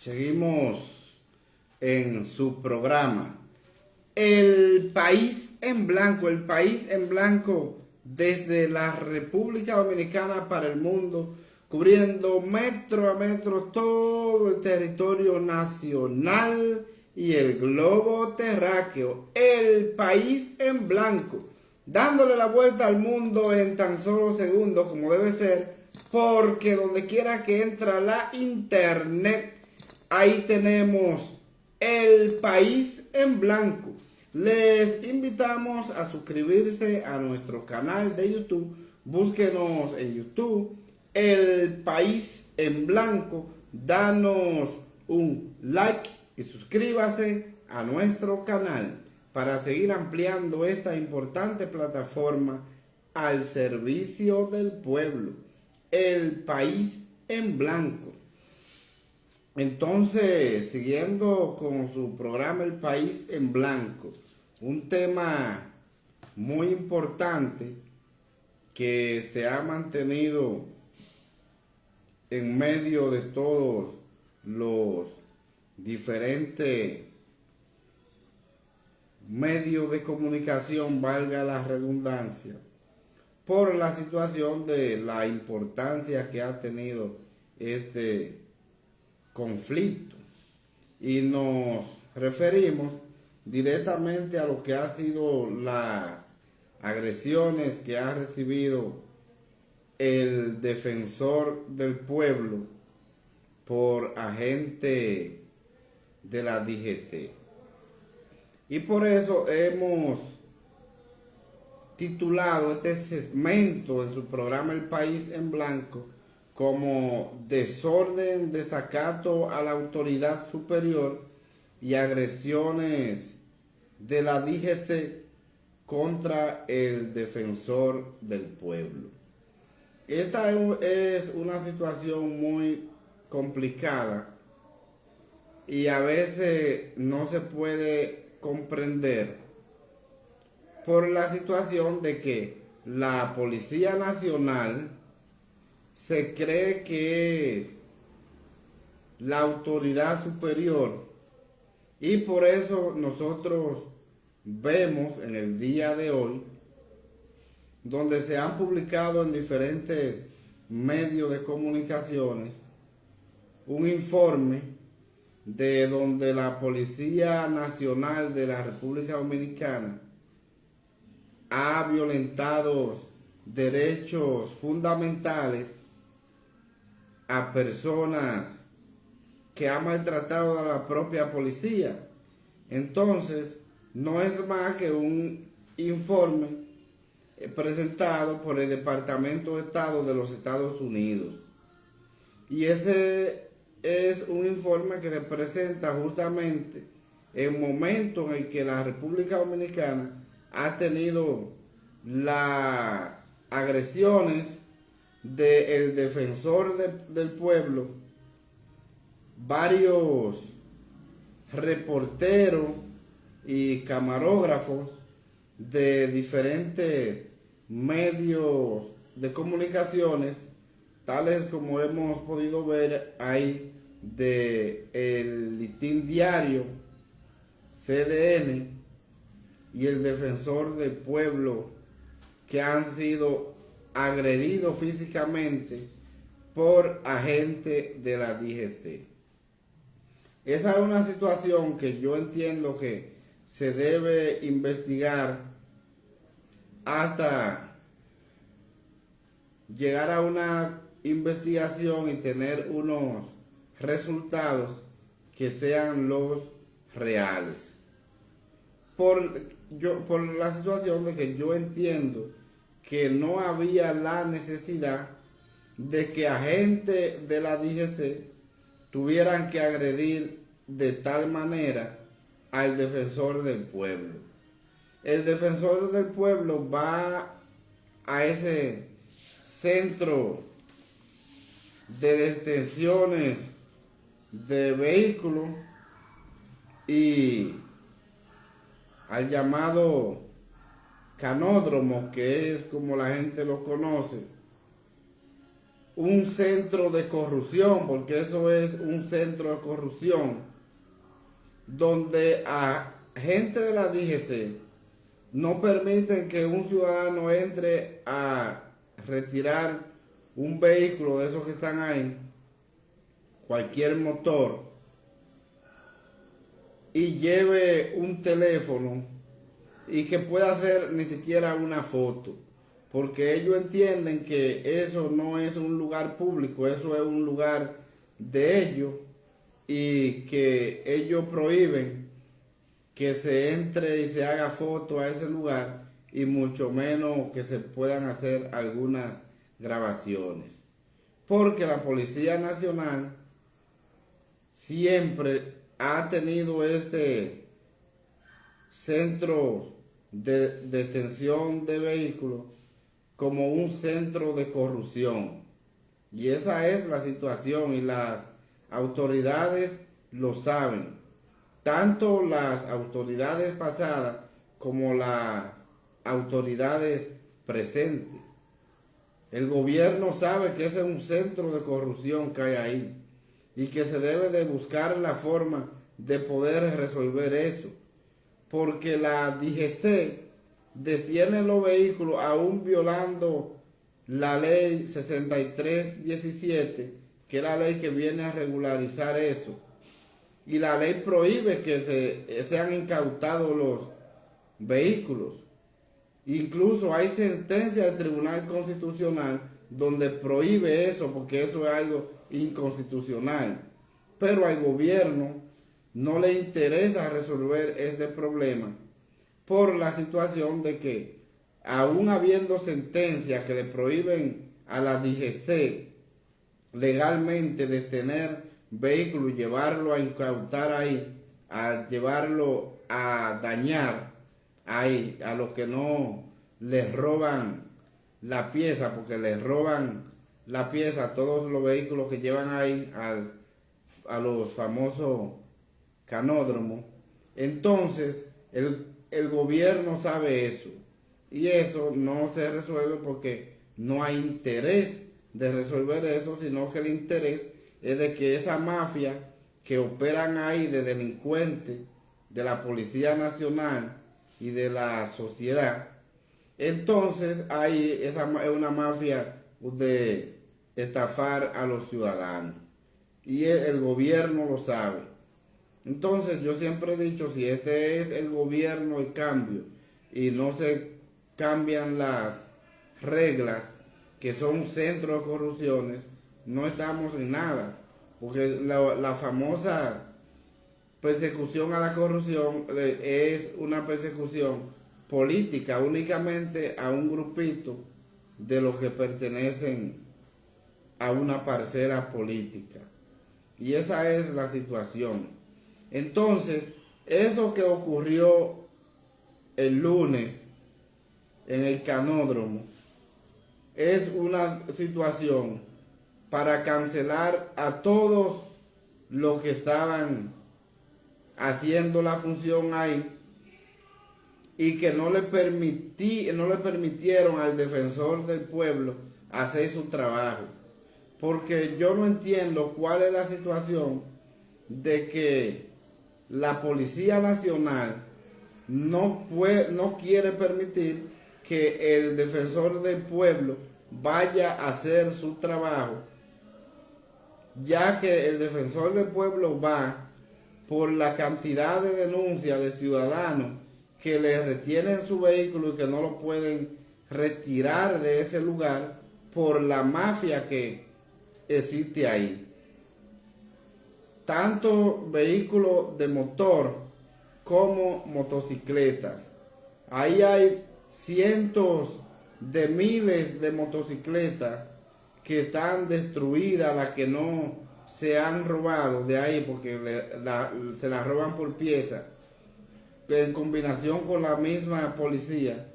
Seguimos en su programa. El país en blanco, desde la República Dominicana para el mundo, cubriendo metro a metro todo el territorio nacional y el globo terráqueo. El país en blanco, dándole la vuelta al mundo en tan solo segundos, como debe ser, porque donde quiera que entra la internet, ahí tenemos el país en blanco. Les invitamos a suscribirse a nuestro canal de YouTube. Búsquenos en YouTube, el país en blanco. Danos un like y suscríbase a nuestro canal para seguir ampliando esta importante plataforma al servicio del pueblo. El país en blanco. Entonces, siguiendo con su programa El País en Blanco, un tema muy importante que se ha mantenido en medio de todos los diferentes medios de comunicación, valga la redundancia, por la situación de la importancia que ha tenido este conflicto, y nos referimos directamente a lo que ha sido las agresiones que ha recibido el defensor del pueblo por agente de la DGC. Y por eso hemos titulado este segmento en su programa El País en Blanco como desorden, desacato a la autoridad superior y agresiones de la DGC contra el defensor del pueblo. Esta es una situación muy complicada y a veces no se puede comprender por la situación de que la Policía Nacional se cree que es la autoridad superior, y por eso nosotros vemos en el día de hoy, donde se han publicado en diferentes medios de comunicaciones, un informe de donde la Policía Nacional de la República Dominicana ha violentado derechos fundamentales a personas, que ha maltratado a la propia policía. Entonces, no es más que un informe presentado por el Departamento de Estado de los Estados Unidos. Y ese es un informe que se presenta justamente en el momento en el que la República Dominicana ha tenido las agresiones del defensor del pueblo, varios reporteros y camarógrafos de diferentes medios de comunicaciones, tales como hemos podido ver ahí de el Listín Diario, CDN y el Defensor del Pueblo, que han sido agredidos físicamente por agentes de la DGC. Esa es una situación que yo entiendo que se debe investigar hasta llegar a una investigación y tener unos resultados que sean los reales. Por la situación de que yo entiendo que no había la necesidad de que agentes de la DGC tuvieran que agredir de tal manera al defensor del pueblo. El defensor del pueblo va a ese centro de detenciones de vehículos y al llamado canódromo, que es como la gente lo conoce, un centro de corrupción, porque eso es un centro de corrupción, donde a gente de la DGC no permiten que un ciudadano entre a retirar un vehículo de esos que están ahí, cualquier motor, y lleve un teléfono y que pueda hacer ni siquiera una foto, porque ellos entienden que eso no es un lugar público, eso es un lugar de ellos, y que ellos prohíben que se entre y se haga foto a ese lugar, y mucho menos que se puedan hacer algunas grabaciones, porque la Policía Nacional siempre ha tenido este centro de detención de vehículos como un centro de corrupción, y esa es la situación, y las autoridades lo saben, tanto las autoridades pasadas como las autoridades presentes. El gobierno sabe que ese es un centro de corrupción que hay ahí, y que se debe de buscar la forma de poder resolver eso, porque la DGC detiene los vehículos aún violando la ley 6317, que es la ley que viene a regularizar eso, y la ley prohíbe que sean incautados los vehículos. Incluso hay sentencia del Tribunal Constitucional donde prohíbe eso, porque eso es algo inconstitucional. Pero al gobierno no le interesa resolver este problema por la situación de que, aún habiendo sentencias que le prohíben a la DGC legalmente detener vehículos y llevarlo a incautar ahí, a llevarlo a dañar ahí a los que no les roban la pieza, porque les roban la pieza a todos los vehículos que llevan ahí a los famosos canódromos. Entonces el gobierno sabe eso, y eso no se resuelve porque no hay interés de resolver eso, sino que el interés es de que esa mafia que operan ahí de delincuentes de la Policía Nacional y de la sociedad, entonces ahí esa es una mafia de estafar a los ciudadanos, y el gobierno lo sabe. Entonces yo siempre he dicho, si este es el gobierno el cambio y no se cambian las reglas, que son centros de corrupciones, no estamos en nada, porque la famosa persecución a la corrupción es una persecución política, únicamente a un grupito de los que pertenecen a una parcela política, y esa es la situación. Entonces, eso que ocurrió el lunes en el canódromo es una situación para cancelar a todos los que estaban haciendo la función ahí, y que no le permitieron al defensor del pueblo hacer su trabajo, porque yo no entiendo cuál es la situación de que la Policía Nacional no quiere permitir que el defensor del pueblo vaya a hacer su trabajo, ya que el defensor del pueblo va por la cantidad de denuncias de ciudadanos que le retienen su vehículo y que no lo pueden retirar de ese lugar por la mafia que existe ahí. Tanto vehículos de motor como motocicletas. Ahí hay cientos de miles de motocicletas que están destruidas, las que no se han robado de ahí, porque se las roban por pieza, en combinación con la misma policía,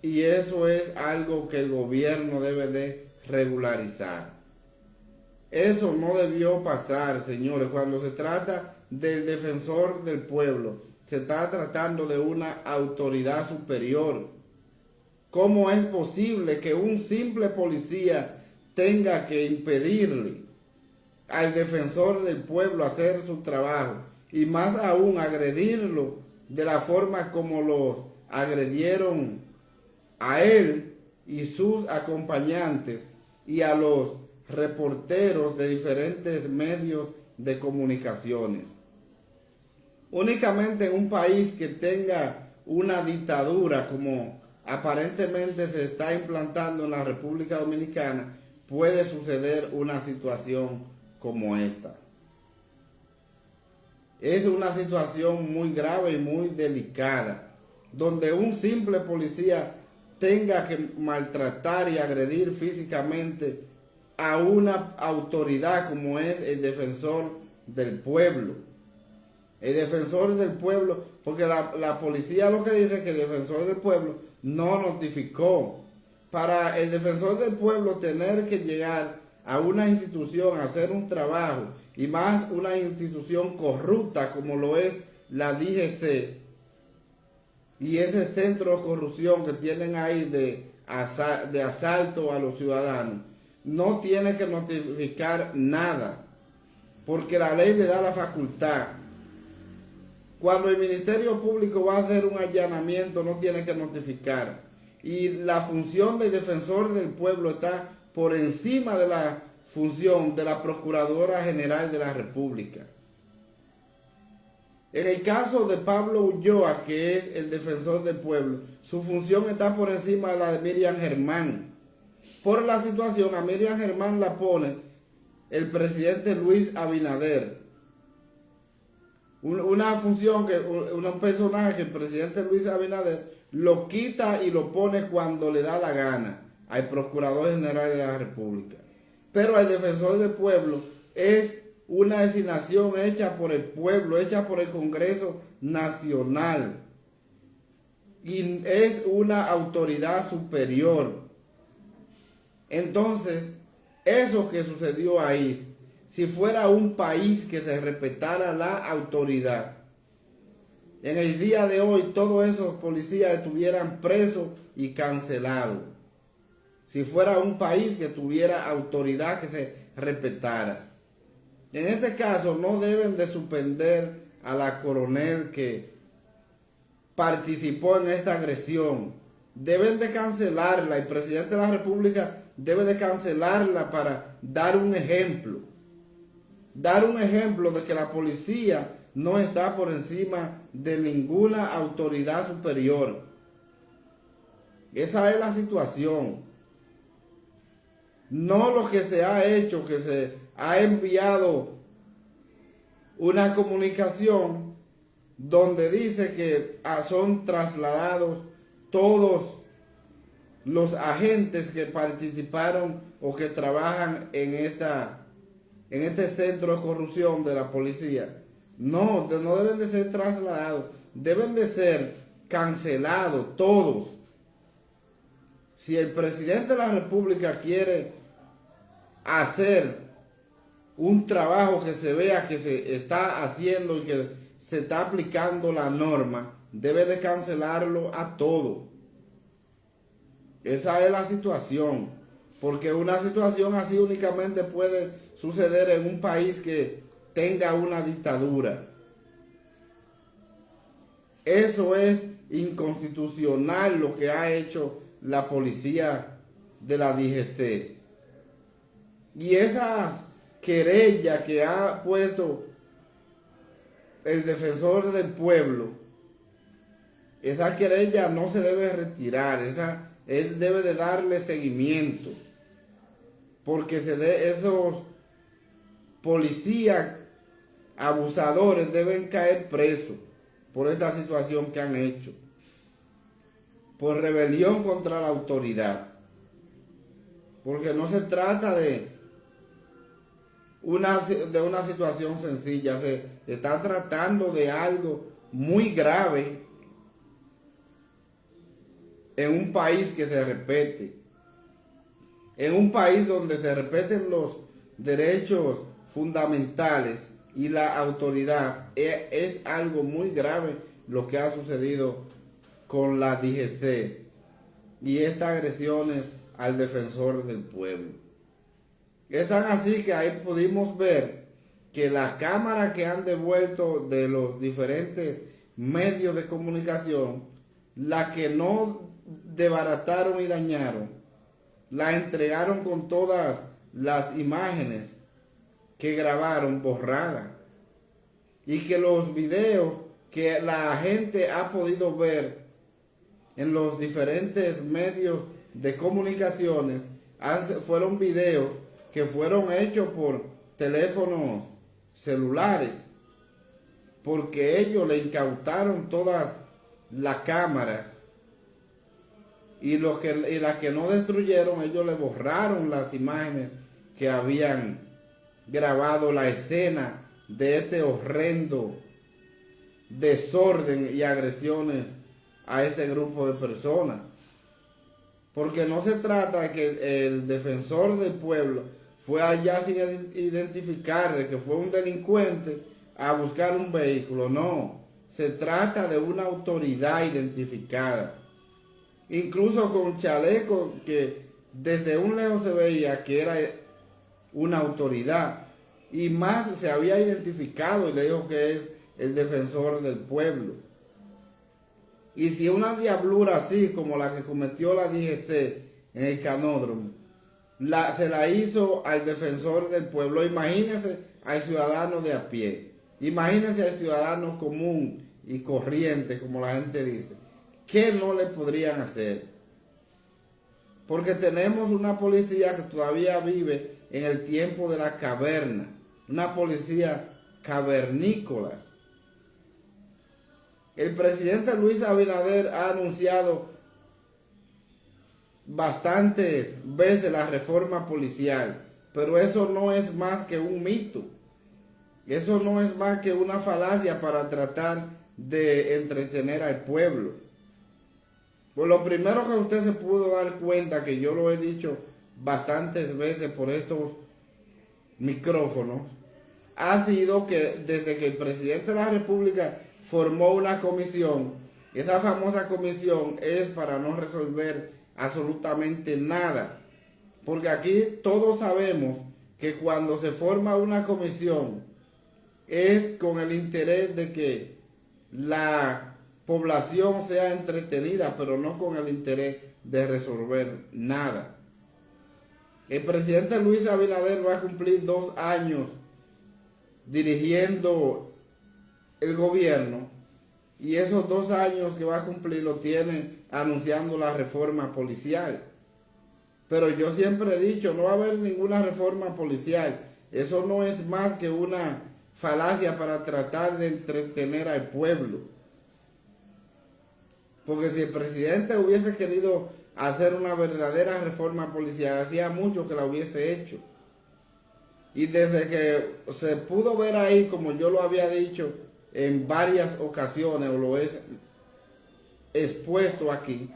y eso es algo que el gobierno debe de regularizar. Eso no debió pasar, señores. Cuando se trata del defensor del pueblo, se está tratando de una autoridad superior. ¿Cómo es posible que un simple policía tenga que impedirle al defensor del pueblo hacer su trabajo y más aún agredirlo de la forma como los agredieron a él y sus acompañantes y a los reporteros de diferentes medios de comunicaciones. Únicamente en un país que tenga una dictadura como aparentemente se está implantando en la República Dominicana puede suceder una situación como esta. Es una situación muy grave y muy delicada, donde un simple policía tenga que maltratar y agredir físicamente a una autoridad como es el defensor del pueblo. El defensor del pueblo, porque la policía lo que dice es que el defensor del pueblo no notificó. Para el defensor del pueblo tener que llegar a una institución a hacer un trabajo, y más una institución corrupta como lo es la DGC, y ese centro de corrupción que tienen ahí de asalto a los ciudadanos, no tiene que notificar nada, porque la ley le da la facultad. Cuando el Ministerio Público va a hacer un allanamiento, no tiene que notificar. Y la función del defensor del pueblo está por encima de la función de la Procuradora General de la República. En el caso de Pablo Ulloa, que es el defensor del pueblo, su función está por encima de la de Miriam Germán. Por la situación, a Miriam Germán la pone el presidente Luis Abinader. Una función, un personaje que el presidente Luis Abinader lo quita y lo pone cuando le da la gana al Procurador General de la República. Pero el defensor del pueblo es una designación hecha por el pueblo, hecha por el Congreso Nacional. Y es una autoridad superior. Entonces, eso que sucedió ahí, si fuera un país que se respetara la autoridad, en el día de hoy todos esos policías estuvieran presos y cancelados. Si fuera un país que tuviera autoridad que se respetara. En este caso no deben de suspender a la coronel que participó en esta agresión. Deben de cancelarla. El presidente de la República debe de cancelarla para dar un ejemplo. Dar un ejemplo de que la policía no está por encima de ninguna autoridad superior. Esa es la situación. No lo que se ha hecho, que se ha enviado una comunicación donde dice que son trasladados todos los agentes que participaron o que trabajan en este centro de corrupción de la policía. No deben de ser trasladados, deben de ser cancelados todos. Si el presidente de la República quiere hacer un trabajo que se vea que se está haciendo y que se está aplicando la norma, debe de cancelarlo a todo. Esa es la situación, porque una situación así únicamente puede suceder en un país que tenga una dictadura. Eso es inconstitucional lo que ha hecho la policía de la DGC. Y esas querellas que ha puesto el defensor del pueblo, esa querella no se debe retirar, él debe de darle seguimiento, porque esos policías abusadores deben caer presos por esta situación que han hecho, por rebelión contra la autoridad, porque no se trata de una situación sencilla, se está tratando de algo muy grave en un país que se respete, en un país donde se respeten los derechos fundamentales y la autoridad. Es algo muy grave lo que ha sucedido con la DGC y estas agresiones al defensor del pueblo. Es tan así que ahí pudimos ver que las cámaras que han devuelto de los diferentes medios de comunicación, las que no desbarataron y dañaron, las entregaron con todas las imágenes que grabaron borradas. Y que los videos que la gente ha podido ver en los diferentes medios de comunicaciones fueron videos que fueron hechos por teléfonos celulares, porque ellos le incautaron todas las cámaras y las que no destruyeron, ellos le borraron las imágenes que habían grabado la escena de este horrendo desorden y agresiones a este grupo de personas. Porque no se trata de que el defensor del pueblo fue allá sin identificar de que fue un delincuente a buscar un vehículo, no. Se trata de una autoridad identificada. Incluso con chaleco que desde un lejos se veía que era una autoridad. Y más se había identificado y le dijo que es el defensor del pueblo. Y si una diablura así como la que cometió la DGC en el canódromo, se la hizo al defensor del pueblo, imagínense al ciudadano de a pie, imagínense al ciudadano común y corriente, como la gente dice, ¿qué no le podrían hacer? Porque tenemos una policía que todavía vive en el tiempo de la caverna, una policía cavernícola. El presidente Luis Abinader ha anunciado bastantes veces la reforma policial, pero eso no es más que un mito. Eso no es más que una falacia para tratar de entretener al pueblo. Pues lo primero que usted se pudo dar cuenta, que yo lo he dicho bastantes veces por estos micrófonos, ha sido que desde que el presidente de la República formó una comisión, esa famosa comisión es para no resolver absolutamente nada. Porque aquí todos sabemos que cuando se forma una comisión es con el interés de que la población sea entretenida, pero no con el interés de resolver nada. El presidente Luis Abinader va a cumplir 2 años dirigiendo el gobierno, y esos 2 años que va a cumplir lo tiene anunciando la reforma policial. Pero yo siempre he dicho, no va a haber ninguna reforma policial. Eso no es más que una falacia para tratar de entretener al pueblo. Porque si el presidente hubiese querido hacer una verdadera reforma policial, hacía mucho que la hubiese hecho. Y desde que se pudo ver ahí, como yo lo había dicho en varias ocasiones, o lo he expuesto aquí,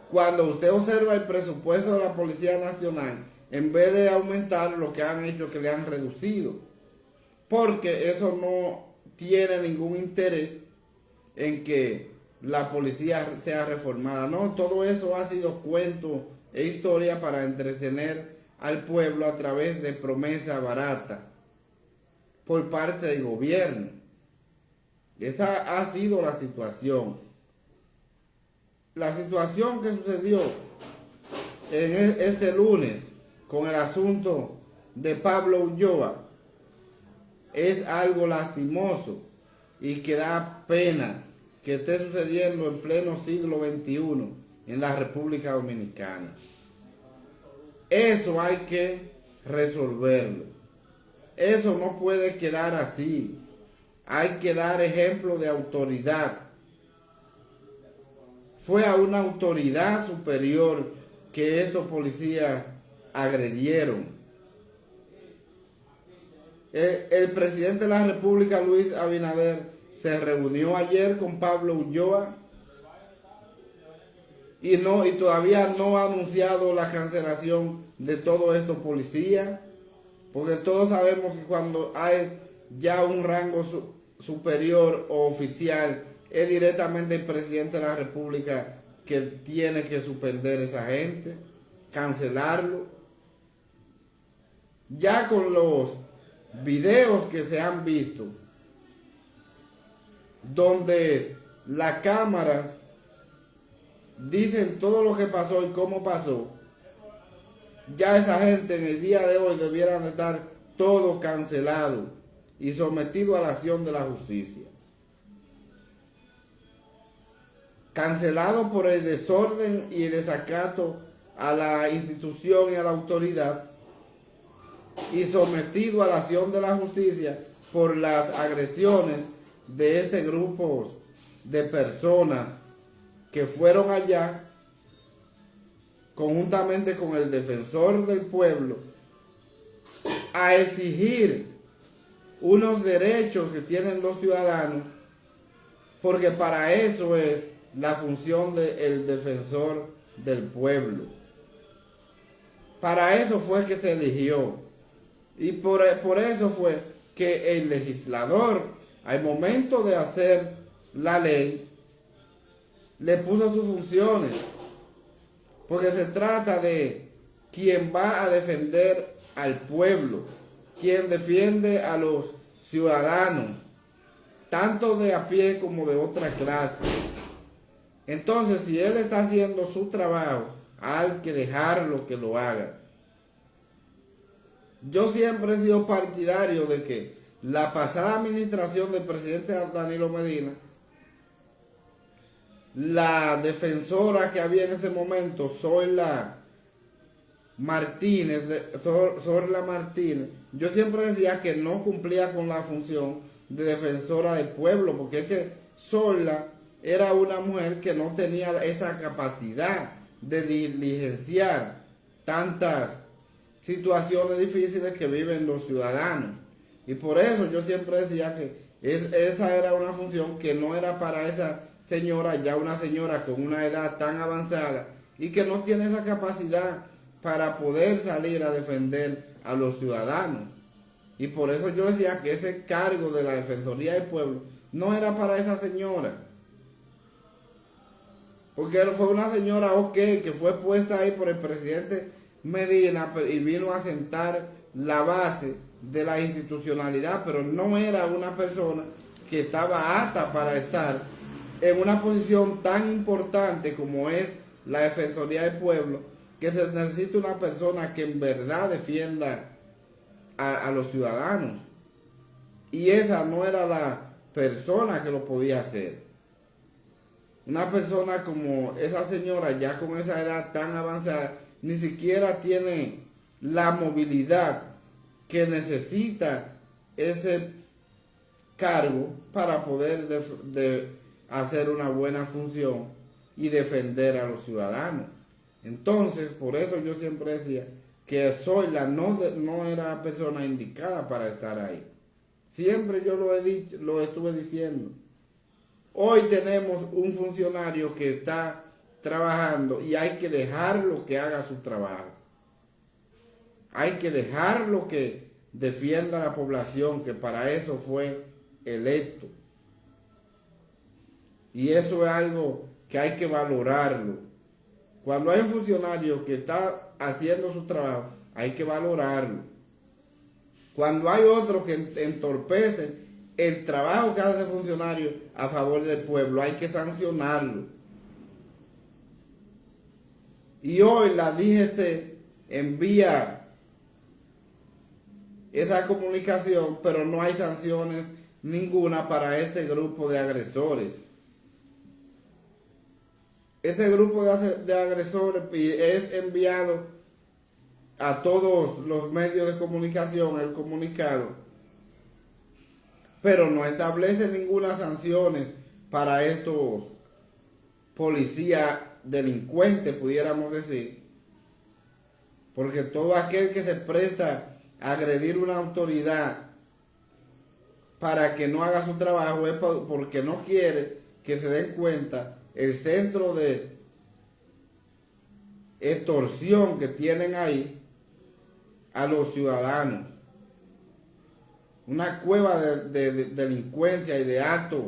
cuando usted observa el presupuesto de la Policía Nacional, en vez de aumentar, lo que han hecho es que le han reducido, porque eso no tiene ningún interés en que la policía sea reformada. No, todo eso ha sido cuento e historia para entretener al pueblo a través de promesa barata por parte del gobierno. Esa ha sido la situación. La situación que sucedió en este lunes con el asunto de Pablo Ulloa es algo lastimoso y que da pena que esté sucediendo en pleno siglo XXI en la República Dominicana. Eso hay que resolverlo. Eso no puede quedar así. Hay que dar ejemplo de autoridad. Fue a una autoridad superior que estos policías agredieron. El presidente de la República, Luis Abinader, se reunió ayer con Pablo Ulloa y todavía no ha anunciado la cancelación de todos estos policías, porque todos sabemos que cuando hay ya un rango superior o oficial, es directamente el presidente de la República que tiene que suspender a esa gente, cancelarlo. Ya con los videos que se han visto, donde la cámara dicen todo lo que pasó y cómo pasó, ya esa gente en el día de hoy debieran estar todo cancelado y sometido a la acción de la justicia. Cancelado por el desorden y el desacato a la institución y a la autoridad, y sometido a la acción de la justicia por las agresiones de este grupo de personas que fueron allá conjuntamente con el defensor del pueblo a exigir unos derechos que tienen los ciudadanos, porque para eso es la función del defensor del pueblo. Para eso fue que se eligió, y por eso fue que el legislador, al momento de hacer la ley, le puso sus funciones, porque se trata de quien va a defender al pueblo, quien defiende a los ciudadanos, tanto de a pie como de otra clase. Entonces, si él está haciendo su trabajo, hay que dejarlo que lo haga. Yo siempre he sido partidario de que la pasada administración del presidente Danilo Medina, la defensora que había en ese momento, Zoila Martínez, yo siempre decía que no cumplía con la función de defensora del pueblo, porque es que Zoila era una mujer que no tenía esa capacidad de diligenciar tantas situaciones difíciles que viven los ciudadanos. Y por eso yo siempre decía que esa era una función que no era para esa señora, ya una señora con una edad tan avanzada y que no tiene esa capacidad para poder salir a defender a los ciudadanos. Y por eso yo decía que ese cargo de la Defensoría del Pueblo no era para esa señora. Porque fue una señora que fue puesta ahí por el presidente Medina y vino a sentar la base de la institucionalidad, pero no era una persona que estaba apta para estar en una posición tan importante como es la Defensoría del Pueblo, que se necesita una persona que en verdad defienda a los ciudadanos. Y esa no era la persona que lo podía hacer. Una persona como esa señora, ya con esa edad tan avanzada, ni siquiera tiene la movilidad que necesita ese cargo para poder hacer una buena función y defender a los ciudadanos. Entonces, por eso yo siempre decía que Zoila no era la persona indicada para estar ahí. Siempre yo lo estuve diciendo. Hoy tenemos un funcionario que está trabajando y hay que dejarlo que haga su trabajo. Hay que dejarlo que defienda a la población, que para eso fue electo. Y eso es algo que hay que valorarlo. Cuando hay un funcionario que está haciendo su trabajo, hay que valorarlo. Cuando hay otro que entorpece el trabajo que hace ese funcionario a favor del pueblo, hay que sancionarlo. Y hoy la DGC envía esa comunicación, pero no hay sanciones ninguna para este grupo de agresores. Este grupo de agresores es enviado a todos los medios de comunicación el comunicado, pero no establece ninguna sanciones para estos policías delincuentes, pudiéramos decir, porque todo aquel que se presta a agredir una autoridad para que no haga su trabajo es porque no quiere que se den cuenta el centro de extorsión que tienen ahí a los ciudadanos. Una cueva de delincuencia y de actos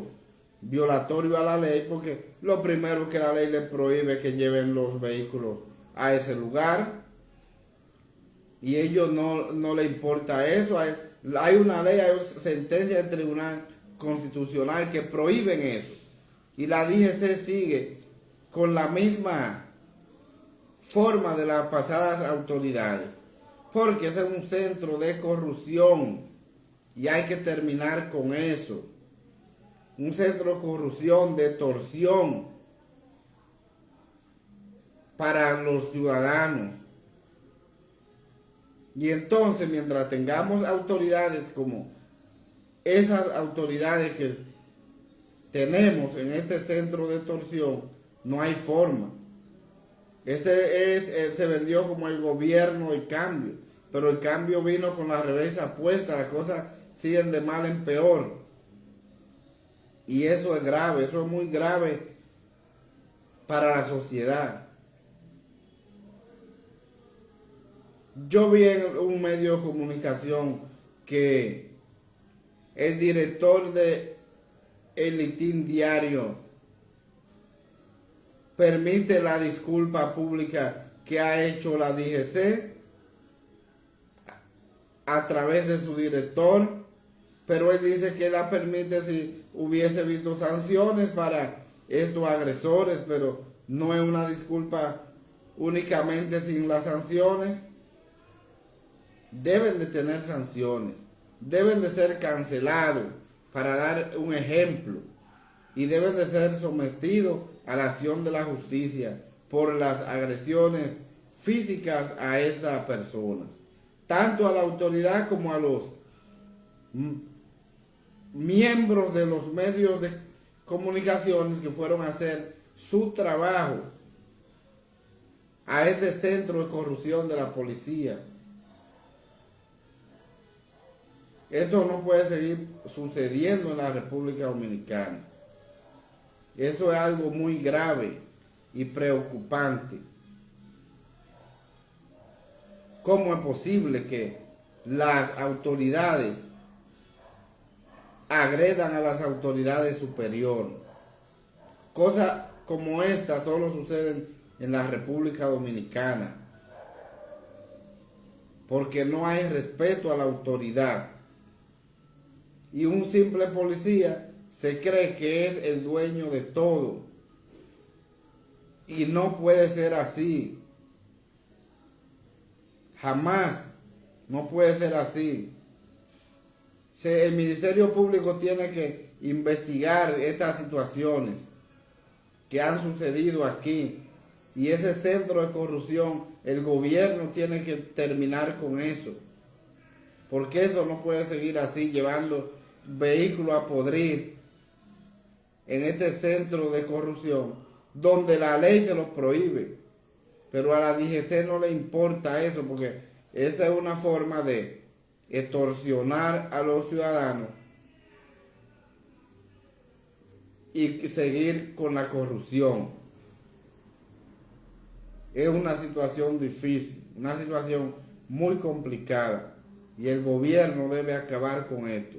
violatorios a la ley, porque lo primero que la ley les prohíbe es que lleven los vehículos a ese lugar. Y ellos no le importa eso. Hay una ley, hay sentencia del Tribunal Constitucional que prohíben eso. Y la DGC sigue con la misma forma de las pasadas autoridades. Porque ese es un centro de corrupción. Y hay que terminar con eso. Un centro de corrupción, de extorsión para los ciudadanos. Y entonces, mientras tengamos autoridades como esas autoridades que tenemos en este centro de extorsión, no hay forma. Se vendió como el gobierno del cambio, pero el cambio vino con la reversa puesta, las cosas siguen de mal en peor. Y eso es grave, eso es muy grave para la sociedad. Yo vi en un medio de comunicación que el director de El Listín Diario permite la disculpa pública que ha hecho la DGC a través de su director, pero él dice que la permite si hubiese visto sanciones para estos agresores, pero no es una disculpa únicamente sin las sanciones. Deben de tener sanciones, deben de ser cancelados para dar un ejemplo y deben de ser sometidos a la acción de la justicia por las agresiones físicas a estas personas, tanto a la autoridad como a los miembros de los medios de comunicaciones que fueron a hacer su trabajo a este centro de corrupción de la policía. Esto no puede seguir sucediendo en la República Dominicana. Esto es algo muy grave y preocupante. ¿Cómo es posible que las autoridades agredan a las autoridades superiores? Cosas como esta solo suceden en la República Dominicana, porque no hay respeto a la autoridad. Y un simple policía se cree que es el dueño de todo. Y no puede ser así. Jamás. No puede ser así. El Ministerio Público tiene que investigar estas situaciones que han sucedido aquí. Y ese centro de corrupción, el gobierno tiene que terminar con eso. Porque eso no puede seguir así, llevando vehículos a podrir en este centro de corrupción, donde la ley se los prohíbe. Pero a la DGC no le importa eso, porque esa es una forma de extorsionar a los ciudadanos y seguir con la corrupción. Es una situación difícil, una situación muy complicada, y el gobierno debe acabar con esto,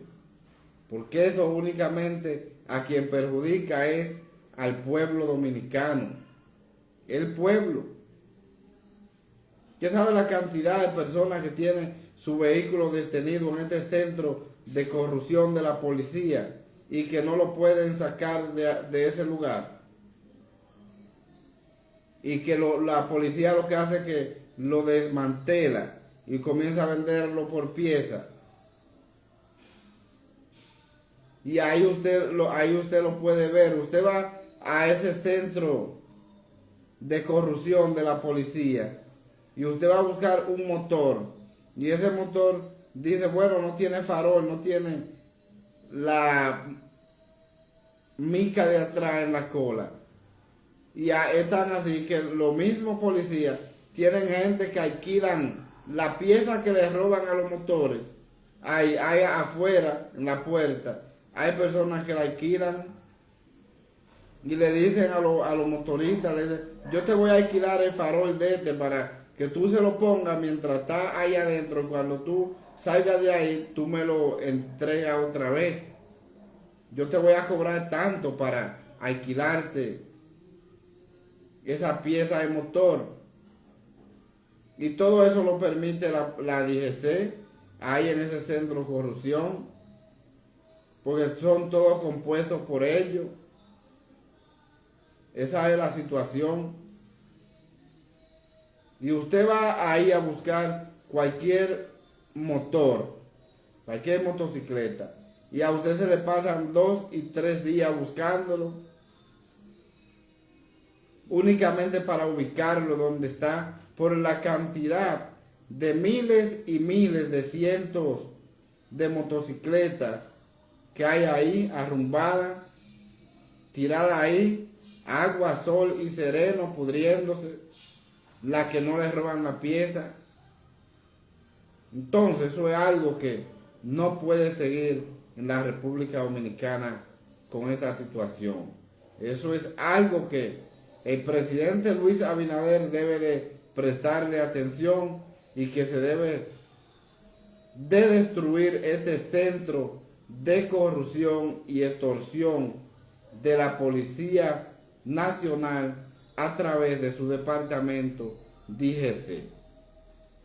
porque eso únicamente a quien perjudica es al pueblo dominicano. El pueblo. ¿Qué sabe la cantidad de personas que tienen su vehículo detenido en este centro de corrupción de la policía y que no lo pueden sacar de ese lugar? Y que la policía lo que hace es que lo desmantela y comienza a venderlo por pieza. Y ahí usted lo puede ver. Usted va a ese centro de corrupción de la policía y usted va a buscar un motor. Y ese motor dice, bueno, no tiene farol, no tiene la mica de atrás en la cola. Y están así que los mismos policías tienen gente que alquilan la pieza que les roban a los motores. Hay afuera, en la puerta, hay personas que la alquilan y le dicen a los motoristas, le dicen, yo te voy a alquilar el farol de este para que tú se lo pongas mientras está ahí adentro. Cuando tú salgas de ahí, tú me lo entregas otra vez. Yo te voy a cobrar tanto para alquilarte esa pieza de motor. Y todo eso lo permite la DGC, ahí en ese centro de corrupción, porque son todos compuestos por ellos. Esa es la situación. Y usted va ahí a buscar cualquier motor, cualquier motocicleta, y a usted se le pasan 2 y 3 días buscándolo, únicamente para ubicarlo donde está, por la cantidad de miles y miles de cientos de motocicletas que hay ahí arrumbadas, tiradas ahí, agua, sol y sereno pudriéndose, la que no les roban la pieza. Entonces eso es algo que no puede seguir en la República Dominicana con esta situación. Eso es algo que el presidente Luis Abinader debe de prestarle atención y que se debe de destruir este centro de corrupción y extorsión de la Policía Nacional a través de su departamento DGC.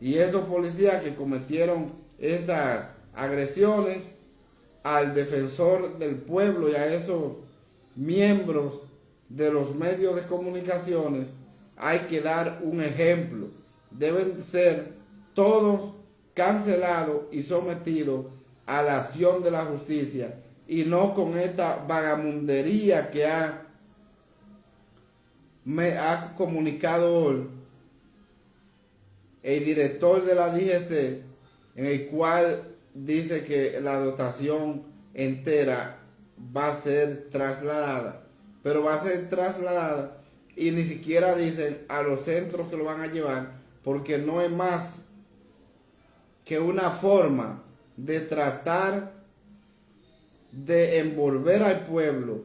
Y estos policías que cometieron estas agresiones al defensor del pueblo y a esos miembros de los medios de comunicaciones, hay que dar un ejemplo. Deben ser todos cancelados y sometidos a la acción de la justicia, y no con esta vagamundería que me ha comunicado hoy el director de la DGC, en el cual dice que la dotación entera va a ser trasladada, pero va a ser trasladada y ni siquiera dicen a los centros que lo van a llevar, porque no es más que una forma de tratar de envolver al pueblo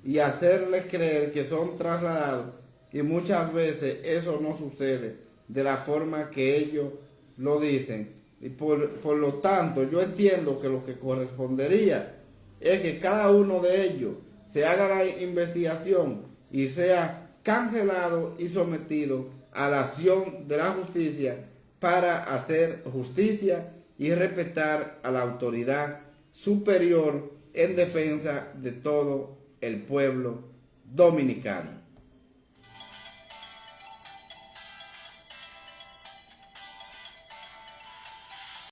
y hacerles creer que son trasladados, y muchas veces eso no sucede de la forma que ellos lo dicen. Y por lo tanto, yo entiendo que lo que correspondería es que cada uno de ellos se haga la investigación y sea cancelado y sometido a la acción de la justicia para hacer justicia y respetar a la autoridad superior en defensa de todo el pueblo dominicano.